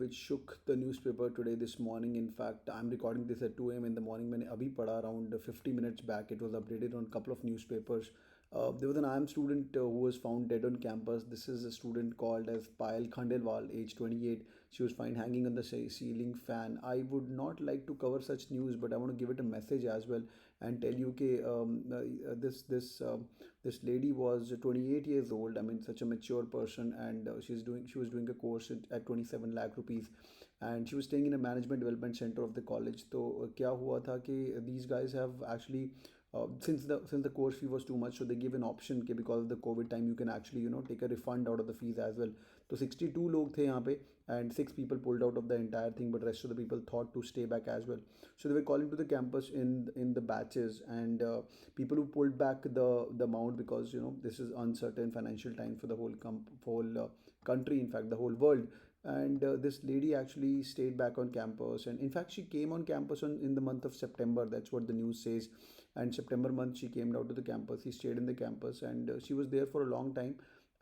which shook the newspaper today this morning. In fact, I'm recording this at 2 a.m. in the morning. मैंने अभी पढ़ा around 50 minutes back. It was updated on a couple of newspapers. There was an IIM student who was found dead on campus. This is a student called as Payal Khandelwal, age 28. She was found hanging on the ceiling fan. I would not like to cover such news, but I want to give it a message as well and tell you that this lady was 28 years old. I mean, such a mature person, and she was doing a course at 27 lakh rupees, and she was staying in a management development center of the college. तो क्या हुआ था कि these guys have actually since the course fee was too much, so they give an option कि because of the COVID time you can actually take a refund out of the fees as well. तो 62 लोग थे यहाँ पे, and 6 people pulled out of the entire thing, but rest of the people thought to stay back as well. So they were calling to the campus in the batches, and people who pulled back the amount, because this is uncertain financial time for the whole country, in fact the whole world. And this lady actually stayed back on campus, and in fact she came on campus in the month of September. That's what the news says. And September month she came down to the campus. She stayed in the campus, and she was there for a long time.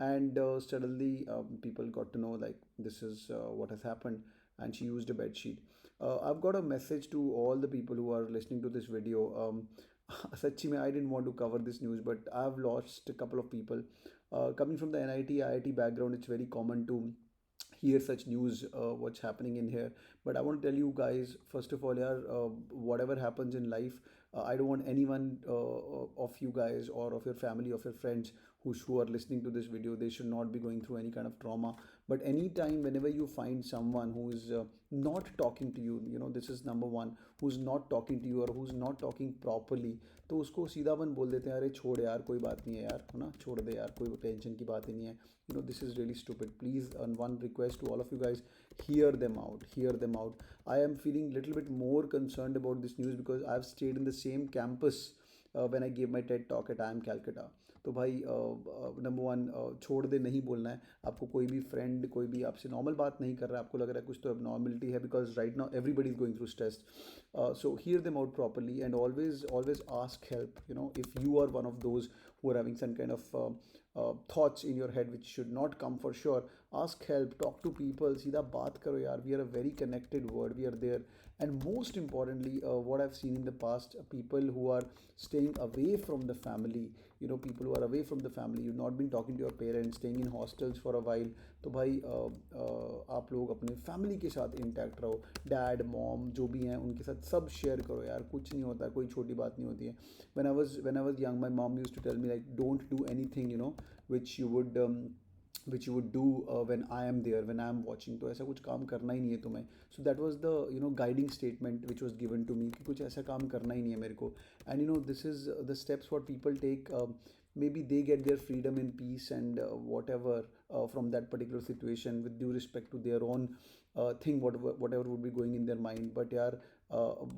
And suddenly people got to know like this is what has happened, and she used a bed sheet. I've got a message to all the people who are listening to this video. Sachi mein, I didn't want to cover this news, but I've lost a couple of people. Coming from the NIT IIT background, it's very common to hear such news, what's happening in here. But I want to tell you guys, first of all, yeah, whatever happens in life, I don't want anyone of you guys or of your family, of your friends who are listening to this video, they should not be going through any kind of trauma. But anytime, whenever you find someone who is not talking to you, this is number one, who's not talking to you or who's not talking properly, तो उसको सीधापन बोल देते हैं, अरे छोड़ यार, कोई बात नहीं है यार, है ना, छोड़ दे यार, कोई टेंशन की बात ही नहीं है. This is really stupid. Please, and one request to all of you guys, hear them out, hear them out. I am feeling little bit more concerned about this news because I've stayed in the same campus when I gave my TED talk at IIM Calcutta. तो भाई number one, छोड़ दे नहीं बोलना है आपको. कोई भी friend, कोई भी आपसे नॉर्मल बात नहीं कर रहा है, आपको लग रहा है कुछ तो एबनॉर्मलिटी है, because right now everybody is going through stress. So hear them out properly, and always ask help. If you are one of those who are having some kind of thoughts in your head which should not come, for sure ask help, talk to people, सीधा बात करो यार. We are a very connected world, we are there. And most importantly, what I've seen in the past, people who are staying away from the family, people who are away from the family, you've not been talking to your parents, staying in hostels for a while, तो भाई आप लोग अपने family के साथ intact रहो. Dad mom जो भी हैं उनके साथ सब शेयर करो यार. कुछ नहीं होता, कोई छोटी बात नहीं होती है. When I was young, my mom used to tell me like, don't do anything which you would do when I am there, when I am watching. तो ऐसा कुछ काम करना ही नहीं है तुम्हें. So that was the guiding statement which was given to me कि कुछ ऐसा काम करना ही नहीं है मेरे को. And this is the steps what people take. Maybe they get their freedom in peace and whatever from that particular situation, with due respect to their own thing, whatever would be going in their mind. But यार,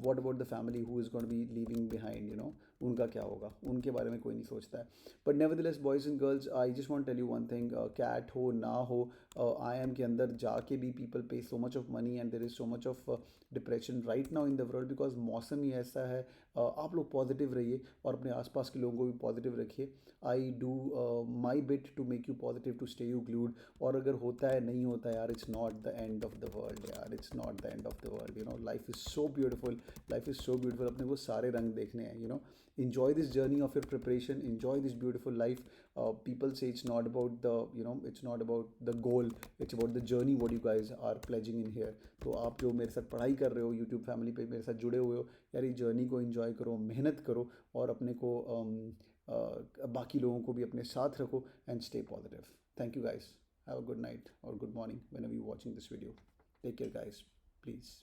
what about the family who is going to be leaving behind? उनका क्या होगा, उनके बारे में कोई नहीं सोचता है. But nevertheless, boys and girls, I just want to tell you one thing. Cat हो ना हो, IIM के अंदर जाके भी people pay so much of money, and there is so much of depression right now in the world because मौसम ही ऐसा है. आप लोग पॉजिटिव रहिए और अपने आसपास के लोगों को भी पॉजिटिव रखिए. I do my bit to make you positive, to stay you glued. और अगर होता है, नहीं होता यार, it's not the end of the world यार, it's not the end of the world. Life is so beautiful, life is so beautiful. अपने को सारे रंग देखने हैं. Enjoy this journey of your preparation, enjoy this beautiful life. People say it's not about it's not about the goal, it's about the journey what you guys are pledging in here. तो आप जो मेरे साथ पढ़ाई कर रहे हो, YouTube family पे मेरे साथ जुड़े हुए हो यार, ये जर्नी को एंजॉय करो, मेहनत करो, और अपने को बाकी लोगों को भी अपने साथ रखो, and stay positive. Thank you guys. Have a good night और good morning whenever you're watching this video. Take care guys, please.